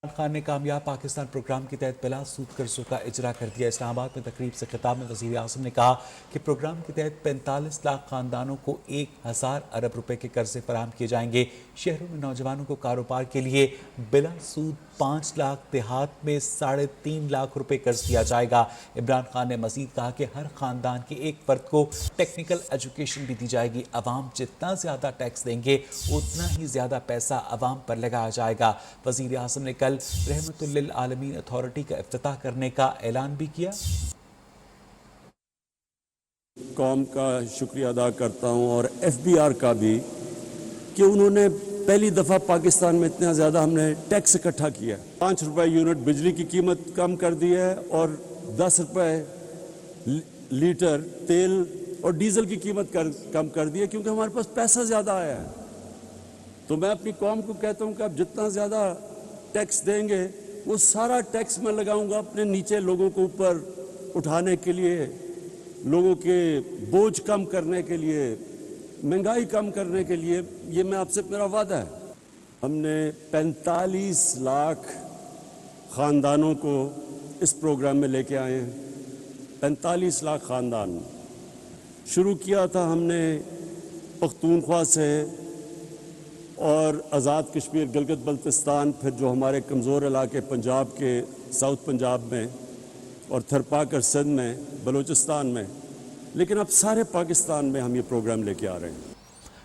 इमरान खान ने कामयाब पाकिस्तान प्रोग्राम के तहत बिला सूद कर्जों का इजरा कर दिया। इस्लामाबाद में तकरीब से खिताब में वज़ीर आज़म ने कहा कि प्रोग्राम के तहत 45 लाख खानदानों को 1000 अरब रुपए के कर्जे फराहम किए जाएंगे। शहरों में नौजवानों को कारोबार के लिए बिला सूद 5 लाख, देहात में 3.5 लाख रुपए कर्ज दिया जाएगा। इमरान खान ने मजीद कहा कि हर खानदान के एक फर्द को टेक्निकल एजुकेशन भी दी जाएगी। अवाम जितना ज्यादा टैक्स देंगे उतना ही ज्यादा पैसा अवाम पर लगाया जाएगा। वज़ीर आज़म ने कल रहमतुल लिल आलमीन अथॉरिटी का इफ्तिताह करने का ऐलान भी किया। कौम का शुक्रिया अदा करता हूं और FBR का भी कि उन्होंने पहली दफ़ा पाकिस्तान में इतना ज़्यादा हमने टैक्स इकट्ठा किया। 5 रुपए यूनिट बिजली की कीमत कम कर दी है और 10 रुपए लीटर तेल और डीजल की कीमत कम कर दी है, क्योंकि हमारे पास पैसा ज़्यादा आया है। तो मैं अपनी कौम को कहता हूँ कि आप जितना ज़्यादा टैक्स देंगे वो सारा टैक्स मैं लगाऊंगा अपने नीचे लोगों को ऊपर उठाने के लिए, लोगों के बोझ कम करने के लिए, महंगाई कम करने के लिए। ये मैं आपसे मेरा वादा है। हमने 45 लाख ख़ानदानों को इस प्रोग्राम में लेके आए हैं। 45 लाख ख़ानदान शुरू किया था हमने पख्तूनख्वा से और आज़ाद कश्मीर गिलगित बल्तिस्तान, फिर जो हमारे कमज़ोर इलाके पंजाब के साउथ पंजाब में और थरपाकर सिंध में, बलूचिस्तान में, लेकिन अब सारे पाकिस्तान में हम ये प्रोग्राम लेके आ रहे हैं।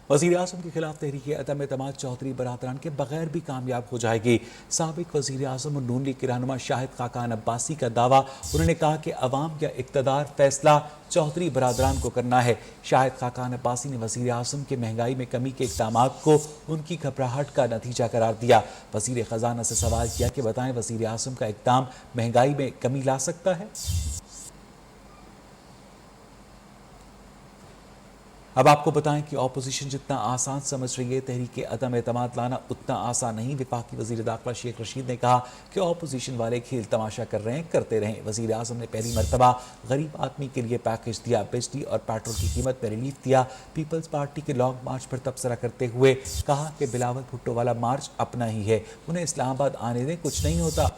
वज़ीर आज़म के खिलाफ तहरीक अदम एतमाद चौधरी बरादरान के बगैर भी कामयाब हो जाएगी। साबिक वज़ीर आज़म और नून लीग के रहनुमा शाहिद खाकान अब्बासी का दावा। उन्होंने कहा कि अवाम या इक़्तिदार फैसला चौधरी बरादरान को करना है। शाहिद खाकान अब्बासी ने वज़ीर आज़म के महंगाई में कमी के इक़दामात को उनकी घबराहट का नतीजा करार दिया। वज़ीर ख़जाना से सवाल किया कि बताएं, वज़ीर आज़म का इक़दाम महंगाई में कमी ला सकता है? अब आपको बताएं कि अपोजिशन जितना आसान समझ रही है तहरीक अदम एतमाद लाना उतना आसान नहीं। वफाकी वज़ीर दाखिला शेख रशीद ने कहा कि अपोजिशन वाले खेल तमाशा कर रहे हैं, करते रहें। वज़ीर आज़म ने पहली मरतबा गरीब आदमी के लिए पैकेज दिया, बिजली और पेट्रोल की कीमत में रिलीफ दिया। पीपल्स पार्टी के लॉन्ग मार्च पर तबसरा करते हुए कहा कि बिलावल भुट्टो वाला मार्च अपना ही है, उन्हें इस्लामाबाद आने दें, कुछ नहीं होता।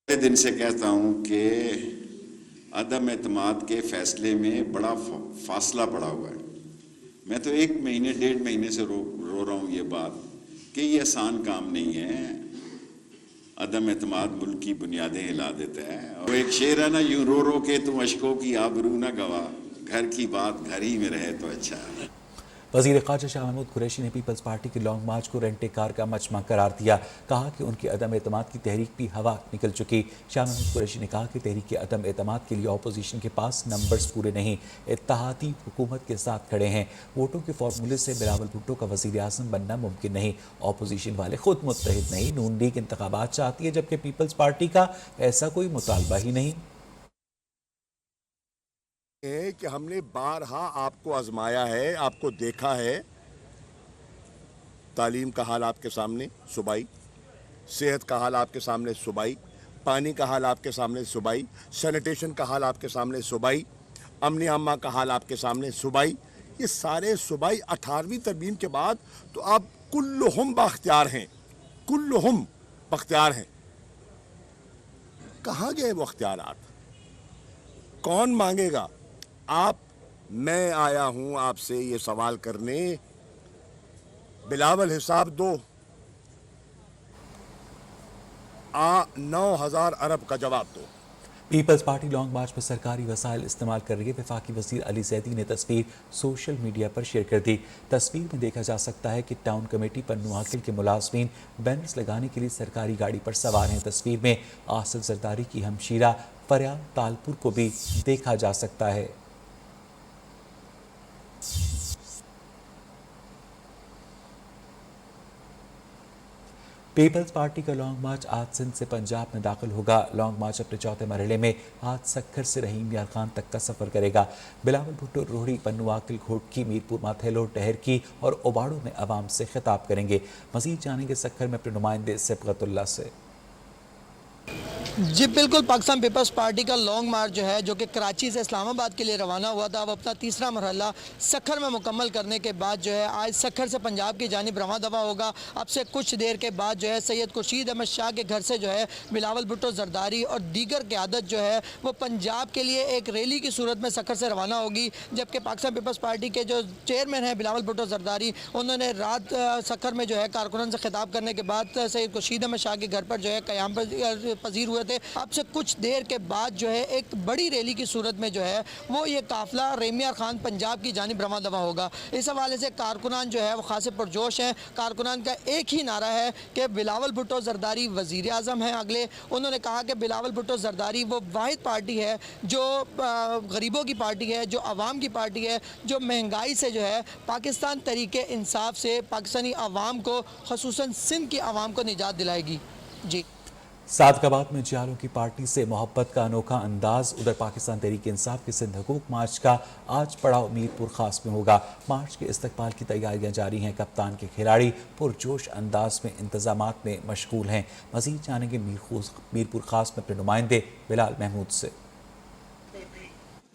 दिन से कहता हूं कि अदम एतमाद के फैसले में बड़ा फासला पड़ा हुआ है। मैं तो 1 महीने 1.5 महीने से रो रहा हूँ ये बात कि ये आसान काम नहीं है। अदम एतमाद मुल्क की बुनियादें हिला देता है। और एक शेर है ना, यूं रो रो के तुम अशकों की आबरू ना गवा, घर की बात घर ही में रहे तो अच्छा है। वज़ीर ख़ारजा शाह महमूद कुरैशी ने पीपल्स पार्टी के लॉन्ग मार्च को रेंटे कार का मजमा करार दिया। कहा कि उनकी अदम एतमाद की तहरीक भी हवा निकल चुकी। शाह महमूद कुरैशी ने कहा कि तहरीक अदम एतमाद के लिए अपोजिशन के पास नंबर्स पूरे नहीं, इत्तेहादी हुकूमत के साथ खड़े हैं। वोटों के फार्मूले से बिलावल भुट्टो का वज़ीर आज़म बनना मुमकिन नहीं। अपोजिशन वाले खुद मुत्तहिद नहीं। नून लीग इंतखाबात चाहती है, जबकि पीपल्स पार्टी का ऐसा कोई मुतालबा ही नहीं है कि हमने बारहा आपको आजमाया है, आपको देखा है। तालीम का हाल आपके सामने सुबाई, सेहत का हाल आपके सामने सुबाई, पानी का हाल आपके सामने सुबाई, सैनिटेशन का हाल आपके सामने सुबाई, अमन अम्मा का हाल आपके सामने सुबाई। ये सारे सुबाई 18वीं तरमीम के बाद तो आप कुल्लुहुम बख्तियार हैं, कुल्लुहुम बख्तियार हैं। कहाँ गए वो अख्तियारात? कौन मांगेगा? आप, मैं आया हूं आपसे ये सवाल करने, बिलावल हिसाब दो, 9,000 अरब का जवाब दो। पीपल्स पार्टी लॉन्ग मार्च में सरकारी वसाइल इस्तेमाल कर रही है। वफाकी वज़ीर अली ज़ैदी ने तस्वीर सोशल मीडिया पर शेयर कर दी। तस्वीर में देखा जा सकता है कि टाउन कमेटी पन्नू आकिल के मुलाजमीन बैनर्स लगाने के लिए सरकारी गाड़ी पर सवार हैं। तस्वीर में आसिफ जरदारी की हमशीरा फरियाद तालपुर को भी देखा जा सकता है। पीपल्स पार्टी का लॉन्ग मार्च आज सिंध से पंजाब में दाखिल होगा। लॉन्ग मार्च अपने चौथे मरहले में आज सक्खर से रहीम यार खान तक का सफर करेगा। बिलावल भुट्टो रोहड़ी, पन्नू आकिल, घोटकी, मीरपुर माथेलो, टहर की और ओबाड़ो में अवाम से खिताब करेंगे। मजीद जानेंगे सक्खर में अपने नुमाइंदे सिबगतुल्लाह से। جی بالکل، پاکستان پیپلز پارٹی کا لانگ مارچ جو ہے، جو کہ کراچی سے اسلام آباد کے لیے روانہ ہوا تھا، وہ اپنا تیسرا مرحلہ سکھر میں مکمل کرنے کے بعد جو ہے آج سکھر سے پنجاب کی جانب رواں دفع ہوگا۔ اب سے کچھ دیر کے بعد جو ہے سید خورشید احمد شاہ کے گھر سے جو ہے بلاول بھٹو زرداری اور دیگر قیادت جو ہے وہ پنجاب کے لیے ایک ریلی کی صورت میں سکھر سے روانہ ہوگی، جبکہ پاکستان پیپلز پارٹی کے جو چیئرمین ہیں بلاول بھٹو زرداری، انہوں نے رات سکھر میں جو ہے کارکنان سے خطاب کرنے کے بعد سید خورشید احمد شاہ کے گھر پر جو ہے قیام پذیر ہوئے تھے۔ اب سے کچھ دیر کے بعد جو ہے ایک بڑی ریلی کی صورت میں جو ہے وہ یہ قافلہ ریمیار خان پنجاب کی جانب رواں دفع ہوگا۔ اس حوالے سے کارکنان جو ہے وہ خاصے پرجوش ہیں۔ کارکنان کا ایک ہی نعرہ ہے کہ بلاول بھٹو زرداری وزیر اعظم ہیں اگلے۔ انہوں نے کہا کہ بلاول بھٹو زرداری وہ واحد پارٹی ہے جو غریبوں کی پارٹی ہے، جو عوام کی پارٹی ہے، جو مہنگائی سے جو ہے پاکستان تحریک انصاف سے پاکستانی عوام کو، خصوصاً سندھ کی عوام کو نجات دلائے گی۔ جی صادقآباد میں جیالوں کی پارٹی سے محبت کا انوکھا انداز۔ ادھر پاکستان تحریک انصاف کے سندھ حقوق مارچ کا آج پڑاؤ میرپور خاص میں ہوگا۔ مارچ کے استقبال کی تیاریاں جاری ہیں۔ کپتان کے کھلاڑی پرجوش انداز میں انتظامات میں مشغول ہیں۔ مزید جانیں گے میرپور خاص میں اپنے نمائندے بلال محمود سے۔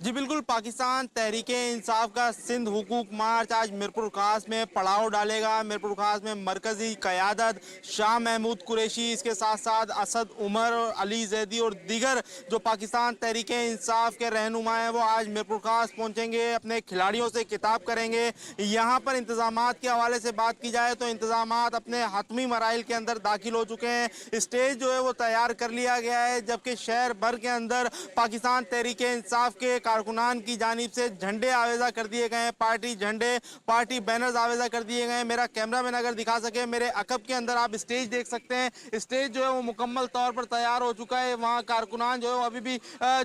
جی بالکل، پاکستان تحریک انصاف کا سندھ حقوق مارچ آج میرپور خاص میں پڑاؤ ڈالے گا۔ میرپور خاص میں مرکزی قیادت شاہ محمود قریشی، اس کے ساتھ ساتھ اسد عمر، علی زیدی اور دیگر جو پاکستان تحریک انصاف کے رہنما ہیں وہ آج میرپور خاص پہنچیں گے، اپنے کھلاڑیوں سے خطاب کریں گے۔ یہاں پر انتظامات کے حوالے سے بات کی جائے تو انتظامات اپنے حتمی مراحل کے اندر داخل ہو چکے ہیں۔ اسٹیج جو ہے وہ تیار کر لیا گیا ہے، جبکہ شہر بھر کے اندر پاکستان تحریک انصاف کے کارکنان کی جانب سے جھنڈے آویزہ کر دیے گئے ہیں، پارٹی جھنڈے، پارٹی بینرز آویزہ کر دیے گئے ہیں۔ میرا کیمرہ مین اگر دکھا سکے، میرے عقب کے اندر آپ اسٹیج دیکھ سکتے ہیں۔ اسٹیج جو ہے وہ مکمل طور پر تیار ہو چکا ہے۔ وہاں کارکنان جو ہے وہ ابھی بھی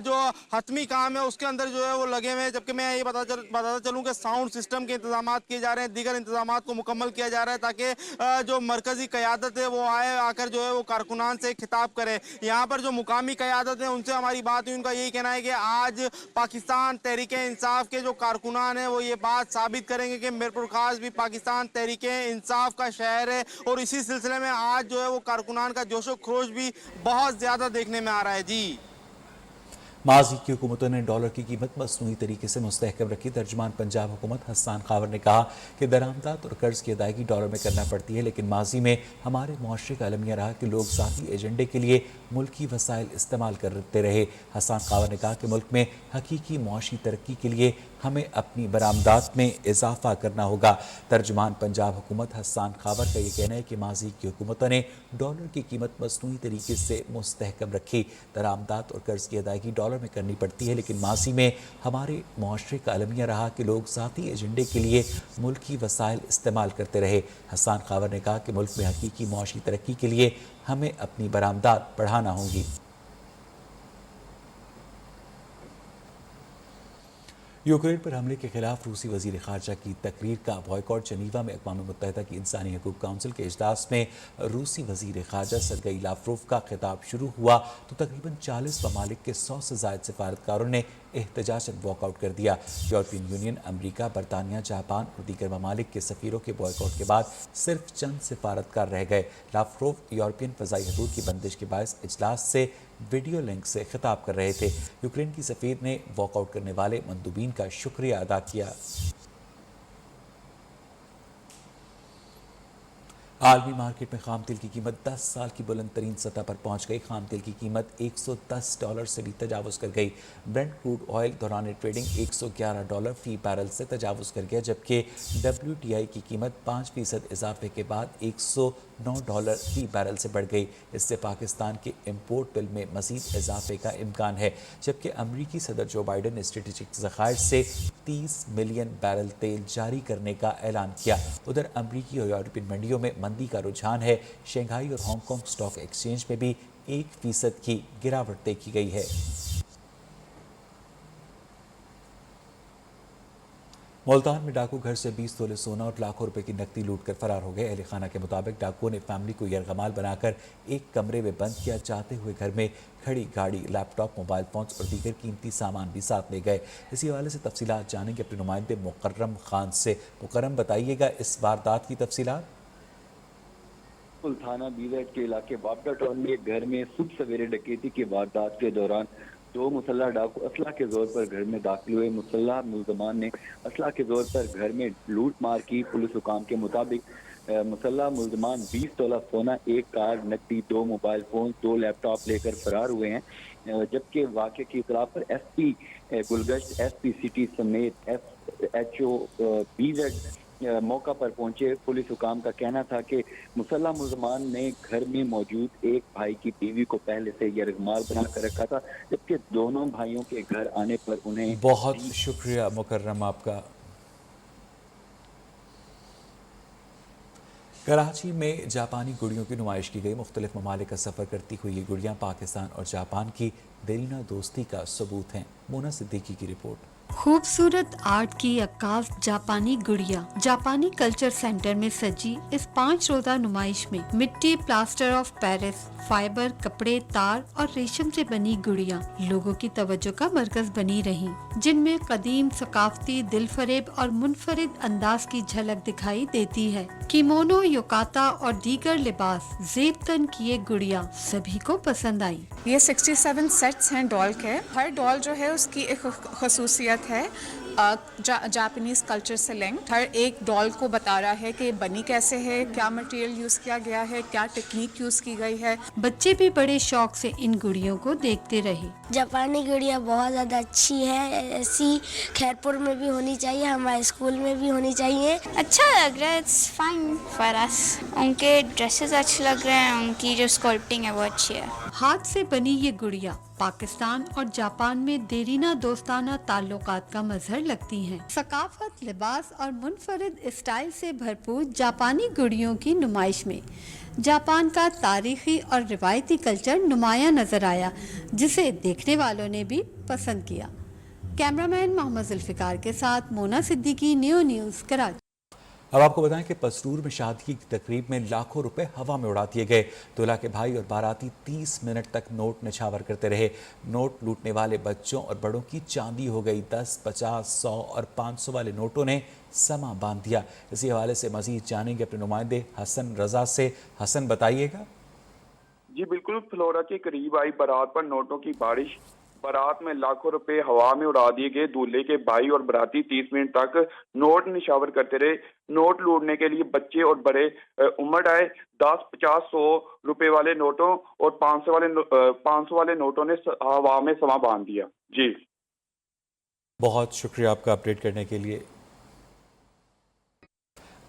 جو حتمی کام ہے اس کے اندر جو ہے وہ لگے ہوئے ہیں، جبکہ میں یہ بتاتا چلوں کہ ساؤنڈ سسٹم کے انتظامات کیے جا رہے ہیں، دیگر انتظامات کو مکمل کیا جا رہا ہے تاکہ جو مرکزی قیادت ہے وہ آ کر جو ہے وہ کارکنان سے خطاب کرے۔ یہاں پر جو مقامی قیادت ہے ان سے ہماری بات ہوئی، ان کا یہی کہنا ہے کہ آج پاکستان تحریک انصاف کے جو کارکنان ہیں وہ یہ بات ثابت کریں گے کہ میرپور خاص بھی پاکستان تحریک انصاف کا شہر ہے، اور اسی سلسلے میں آج جو ہے وہ کارکنان کا جوش و خروش بھی بہت زیادہ دیکھنے میں آ رہا ہے۔ جی ماضی کی حکومتوں نے ڈالر کی قیمت مصنوعی طریقے سے مستحکم رکھی۔ ترجمان پنجاب حکومت حسان خاور نے کہا کہ درآمدات اور قرض کی ادائیگی ڈالر میں کرنا پڑتی ہے، لیکن ماضی میں ہمارے معاشرے کا المیہ رہا کہ لوگ ذاتی ایجنڈے کے لیے ملکی وسائل استعمال کرتے رہے۔ حسان خاور نے کہا کہ ملک میں حقیقی معاشی ترقی کے لیے ہمیں اپنی برآمدات میں اضافہ کرنا ہوگا۔ ترجمان پنجاب حکومت حسان خاور کا یہ کہنا ہے کہ ماضی کی حکومتوں نے ڈالر کی قیمت مصنوعی طریقے سے مستحکم رکھی۔ درآمدات اور قرض کی ادائیگی ڈالر میں کرنی پڑتی ہے، لیکن ماضی میں ہمارے معاشرے کا المیہ رہا کہ لوگ ذاتی ایجنڈے کے لیے ملکی وسائل استعمال کرتے رہے۔ حسان خاور نے کہا کہ ملک میں حقیقی معاشی ترقی کے لیے ہمیں اپنی برآمدات بڑھانا ہوں گی۔ یوکرین پر حملے کے خلاف روسی وزیر خارجہ کی تقریر کا بائیکاٹ۔ جنیوا میں اقوام متحدہ کی انسانی حقوق کونسل کے اجلاس میں روسی وزیر خارجہ سرگئی لاوروف کا خطاب شروع ہوا تو تقریباً 40 ممالک کے 100 سے زائد سفارتکاروں نے احتجاجاً واک آؤٹ کر دیا۔ یورپین یونین، امریکہ، برطانیہ، جاپان اور دیگر ممالک کے سفیروں کے بائیک آؤٹ کے بعد صرف چند سفارتکار رہ گئے۔ لاوروف یورپین فضائی حدود کی بندش کے باعث اجلاس سے ویڈیو لنک سے خطاب کر رہے تھے۔ یوکرین کی سفیر نے واک آؤٹ کرنے والے مندوبین کا شکریہ ادا کیا۔ عالمی مارکیٹ میں خام تیل کی قیمت 10 سال کی بلند ترین سطح پر پہنچ گئی۔ خام تیل کی قیمت $110 سے بھی تجاوز کر گئی۔ برنٹ کروڈ آئل دوران ٹریڈنگ $111 فی بیرل سے تجاوز کر گیا، جبکہ WTI کی قیمت 5% اضافے کے بعد $109 فی بیرل سے بڑھ گئی۔ اس سے پاکستان کے امپورٹ بل میں مزید اضافے کا امکان ہے، جبکہ امریکی صدر جو بائیڈن نے اسٹریٹجک ذخائر سے 30 ملین بیرل تیل جاری کرنے کا اعلان کیا۔ ادھر امریکی اور یورپین منڈیوں میں مندی کا رجحان ہے۔ شنگھائی اور ہانگ کانگ سٹاک ایکسچینج میں بھی 1% کی گراوٹ دیکھی گئی ہے۔ ملتان میں ڈاکو گھر سے 20 تولے سونا اور لاکھوں روپے کی نقدی لوٹ کر فرار ہو گئے۔ اہل خانہ کے مطابق ڈاکوؤں نے فیملی کو یرغمال بنا کر ایک کمرے میں بند کیا، چاہتے ہوئے گھر میں کھڑی گاڑی، لیپ ٹاپ، موبائل فونز اور دیگر قیمتی سامان بھی ساتھ لے گئے۔ اسی حوالے سے تفصیلات جانیں گے اپنے نمائندے مکرم خان سے۔ مکرم، بتائیے گا اس واردات کی تفصیلات۔ थाना बीजेड के इलाके बाबरा टाउन में एक घर में सुबह सवेरे डकैती की वारदात के दौरान 2 मुसल्ला डाकू असला के जोर पर घर में दाखिल हुए। मुसल्ला मुल्ज़मान ने असला के जोर पर घर में लूट मार की। पुलिस हुकाम के मुताबिक मुसल्ला मुल्ज़मान 20 तोला सोना, 1 कार, नकदी, 2 मोबाइल फोन, 2 लैपटॉप लेकर फरार हुए हैं। जबकि वाक़े की इतला पर एसपी गुलगश्त, एसपी सिटी समेत एचओ बीजेड मौका पर पहुंचे। पुलिस हुकाम का कहना था कि मुसल्ला मुल्ज़मान ने घर में मौजूद एक भाई की बीवी को पहले से यरगमाल बना कर रखा था, जबकि दोनों भाइयों के घर आने पर उन्हें बहुत शुक्रिया मुकर्रम आपका। कराची में जापानी गुड़ियों की नुमाइश की गई। मुख्तलिफ ममालिक का सफ़र करती हुई ये गुड़ियाँ पाकिस्तान और जापान की देरीना दोस्ती का सबूत हैं। मोना सिद्दीकी की रिपोर्ट। खूबसूरत आर्ट की अक्कास जापानी गुड़िया जापानी कल्चर सेंटर में सजी इस 5 रोज़ा नुमाइश में मिट्टी, प्लास्टर ऑफ पेरिस, फाइबर, कपड़े, तार और रेशम से बनी गुड़िया लोगों की तवज्जो का मरकज बनी रहीं, जिनमें कदीम, सकाफती, दिलफरेब और मुनफरिद अंदाज की झलक दिखाई देती है। किमोनो, योकाता और दीगर लिबास ज़ेब तन किए गुड़िया सभी को पसंद आई। ये 67 सेट्स हैं डॉल के। हर डॉल जो है उसकी एक खसूसियत है जापानीज कल्चर से लिंक्ड। हर एक डॉल को बता रहा है कि बनी कैसे है, क्या मटेरियल यूज़ किया गया है, क्या टेक्निक यूज़ की गई है। बच्चे भी बड़े शौक से इन गुड़ियों को देखते रहे। जापानी गुड़िया बहुत ज़्यादा अच्छी है, ऐसी खैरपुर में भी होनी चाहिए, हमारे स्कूल में भी होनी चाहिए। अच्छा लग रहा है, इट्स फाइन फॉर अस। उनके ड्रेसेस अच्छे लग रहे हैं, उनकी जो स्कल्पटिंग है वो अच्छी है। हाथ से बनी ये गुड़िया पाकिस्तान और जापान में देरीना दोस्ताना ताल्लुकात का मजहर लगती हैं। सकाफत, लिबास और मुनफरिद स्टाइल से भरपूर जापानी गुड़ियों की नुमाइश में जापान का तारीखी और रिवायती कल्चर नुमाया नजर आया, जिसे देखने वालों ने भी पसंद किया। कैमरामैन मोहम्मद जुल्फिकार के साथ मोना सिद्दीकी, न्यू न्यूज़, कराची। अब आपको बताएं कि पसरूर में शादी की तकरीब में लाखों रुपए हवा में उड़ा दिए गए। दूल्हा के भाई और बाराती 30 मिनट तक नोट निछावर करते रहे। नोट लूटने वाले बच्चों और बड़ों की चांदी हो गई। 10, 50, 100 और 500 वाले नोटों ने समा बांध दिया। इसी हवाले से मजीद जानेंगे अपने नुमाइंदे हसन रजा से। हसन, बताइएगा। जी बिल्कुल, फ्लोरा के करीब आई बारात पर नोटों की बारिश। बारात में लाखों रुपए हवा में उड़ा दिए गए। दूल्हे के भाई और बाराती 30 मिनट तक नोट निशावर करते रहे। नोट लूटने के लिए बच्चे और बड़े उमड़ आए। 10, 50, 100 रुपए वाले नोटों और 500 वाले नोटों ने हवा में समा बांध दिया। जी बहुत शुक्रिया आपका अपडेट करने के लिए।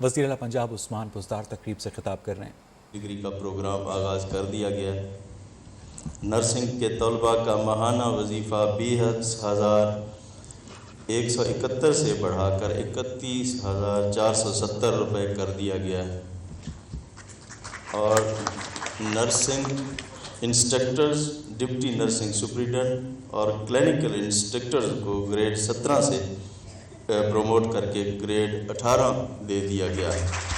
वज़ीर आला पंजाब उस्मान बुज़दार तकरीब से खिताब कर रहे हैं। डिग्री का प्रोग्राम आगाज़ कर दिया गया है। नर्सिंग के तलबा का माहाना वजीफ़ा 20,171 से बढ़ाकर 31,470 रुपये कर दिया गया है और nursing instructors, deputy nursing superintendent और क्लिनिकल इंस्ट्रक्टर्स को ग्रेड 17 से प्रमोट करके ग्रेड 18 दे दिया गया है।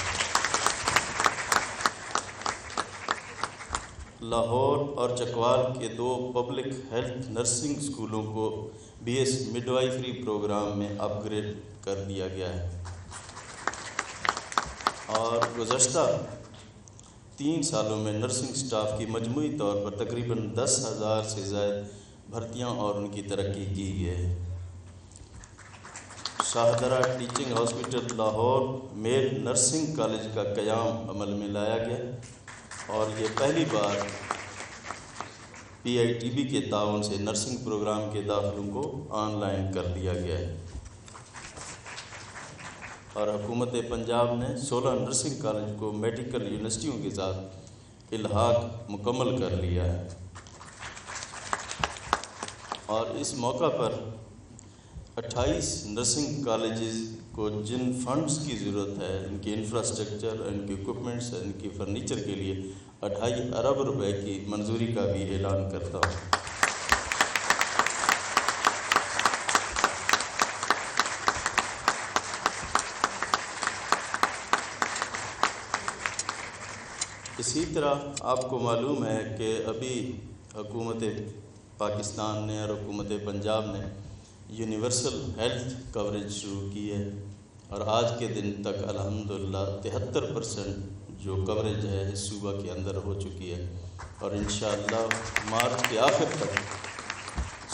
लाहौर और चकवाल के 2 पब्लिक हेल्थ नर्सिंग स्कूलों को BS मिडवाइफरी प्रोग्राम में अपग्रेड कर दिया गया है और गुज़श्ता 3 सालों में नर्सिंग स्टाफ की मजमूई तौर पर तकरीबन 10,000 से ज़ायद भर्तियां और उनकी तरक्की की गई है। Shahdara teaching hospital Lahore male nursing college का क़याम अमल में लाया गया और ये पहली बार PITB के ताउन से नर्सिंग प्रोग्राम के दाखिलों को ऑनलाइन कर दिया गया है और हुकूमत पंजाब ने 16 नर्सिंग कॉलेज को मेडिकल यूनिवर्सिटियों के साथ इल्हाक मुकम्मल कर लिया है और इस मौका पर 28 नर्सिंग कॉलेजेस को जिन फंड्स की ज़रूरत है, इनके इंफ्रास्ट्रक्चर, इनके इक्विपमेंट्स, इनके फर्नीचर के लिए 2.5 अरब रुपए की मंजूरी का भी ऐलान करता हूँ। इसी तरह आपको मालूम है कि अभी हुकूमत पाकिस्तान ने और हुकूमत पंजाब ने यूनिवर्सल हेल्थ कवरेज शुरू की है और आज के दिन तक अल्हम्दुलिल्लाह 73% جو کوریج ہے اس صوبہ کے اندر ہو چکی ہے، اور انشاءاللہ مارچ کے آخر تک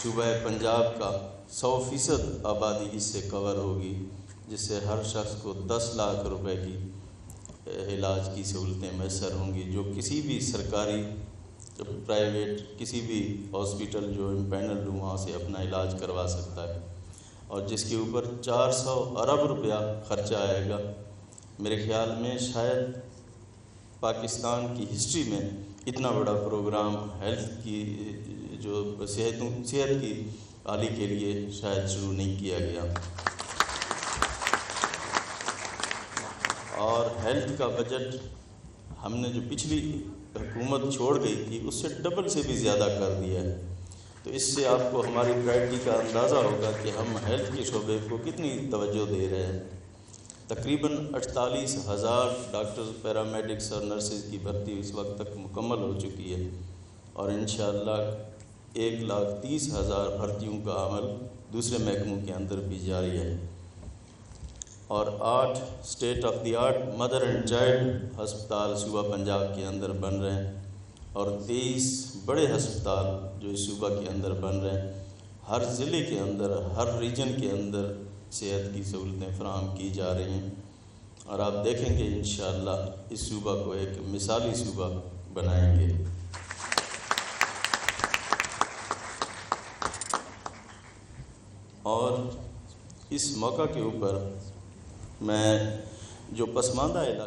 صوبہ پنجاب کا 100% آبادی اس سے کور ہوگی، جس سے ہر شخص کو 10 لاکھ روپے کی علاج کی سہولتیں میسر ہوں گی، جو کسی بھی سرکاری پرائیویٹ کسی بھی ہاسپٹل جو امپینلڈ ہوں وہاں سے اپنا علاج کروا سکتا ہے، اور جس کے اوپر 400 ارب روپیہ خرچہ آئے گا۔ میرے خیال میں شاید پاکستان کی ہسٹری میں اتنا بڑا پروگرام ہیلتھ کی جو صحت کی عالی کے لیے شاید شروع نہیں کیا گیا، اور ہیلتھ کا بجٹ ہم نے جو پچھلی حکومت چھوڑ گئی تھی اس سے ڈبل سے بھی زیادہ کر دیا ہے، تو اس سے آپ کو ہماری پرائرٹی کا اندازہ ہوگا کہ ہم ہیلتھ کے شعبے کو کتنی توجہ دے رہے ہیں۔ تقریباً 48,000 ڈاکٹرز، پیرامیڈکس اور نرسز کی بھرتی اس وقت تک مکمل ہو چکی ہے، اور انشاءاللہ 1,30,000 بھرتیوں کا عمل دوسرے محکموں کے اندر بھی جاری ہے، اور 8 state of the art mother and child ہسپتال صوبہ پنجاب کے اندر بن رہے ہیں، اور 23 بڑے ہسپتال جو اس صوبہ کے اندر بن رہے ہیں۔ ہر ضلع کے اندر، ہر ریجن کے اندر صحت کی سہولتیں فراہم کی جا رہی ہیں، اور آپ دیکھیں گے انشاءاللہ اس صوبہ کو ایک مثالی صوبہ بنائیں گے۔ اور اس موقع کے اوپر میں جو پسماندہ علاقے